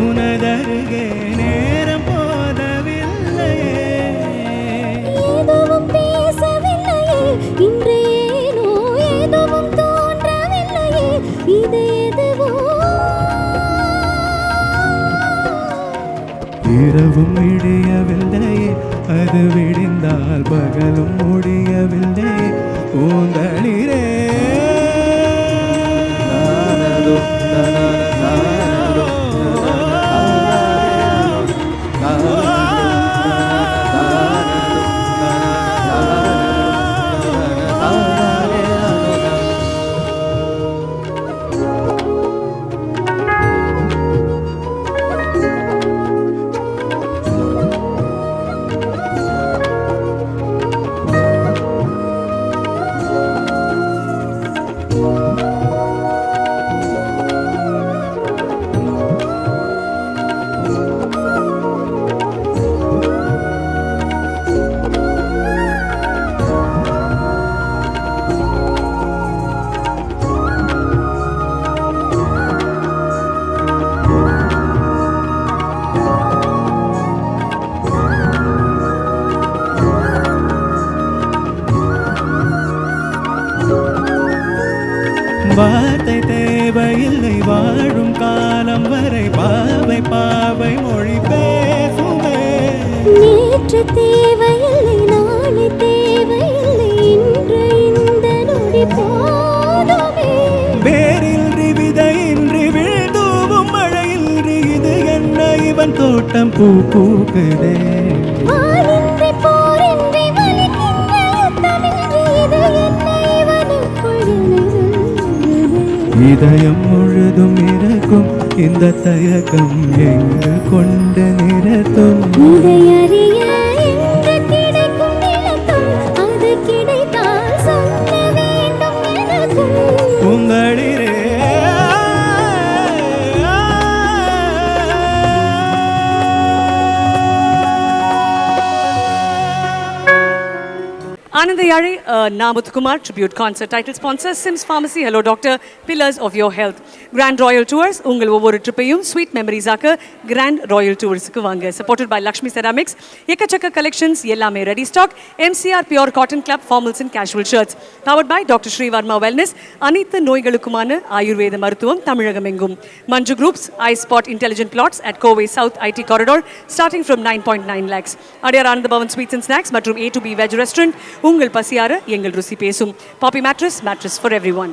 உனதருகே நேரம் போதவில்லையே, எதுவும் பேசவில்லையே, இன்று ஏனோ எதுவும் தோன்றவில்லையே, இது எதுவோ. இரவும் விடியவில்லையே, அது விடிந்தால் பகலும் முடியவில்லை. பூந்தளிரே வார்த்தை தேவையில்லை, வாழும் காலம் வரை பாவை பாவை மொழி பேசுமே. நேற்று தேவையில்லை, நாளை தேவையில்லை, இன்று இந்த நொடி போதுமே. வேரின்றி விதையின்றி விழுந்தூவும் மழையின்றி இது என்ன இவன் தோட்டம் பூ பூக்குதே. ஆளின்றி போரின்றி வலிக்கின்ற யுத்தமின்றி இது என்ன இவனுக்குள் எழுது. இதயம் முழுதும் இருக்கும் இந்த தயக்கம் எங்கு கொண்டு நிறுத்தும். இதை அறிய என்று கிடைக்கும் நிலத்தும் அது கிடைத்தால் சொல்ல வேண்டும் எனக்கும். உங்களிரே Anandayari Namuthkumar tribute concert. Title sponsor Sims Pharmacy. Hello Doctor, pillars of your health. Grand Royal Tours. உங்கள் ஒவ்வொரு ட்ரிப்பையும் ஸ்வீட் மெமரிஸாக Grand Royal Toursக்கு வாங்க. Supported by Lakshmi Ceramics. எக்கச்சக்க கலெக்ஷன்ஸ் எல்லாமே ready stock. MCR Pure Cotton Club Formals and Casual Shirts. Powered by Dr. Sri Varma Wellness. அனைத்து நோய்களுக்குமான ஆயுர்வேத மருத்துவம் தமிழகம் எங்கும். Manju Groups iSpot Intelligent Plots at Kovai South IT Corridor starting from 9.9 lakhs. Adyar Anand Bhavan Sweets and Snacks மற்றும் A to B Veg Restaurant. உங்கள் பசியார எங்கள் ருசி பேசும். Poppy Mattress, mattress for everyone.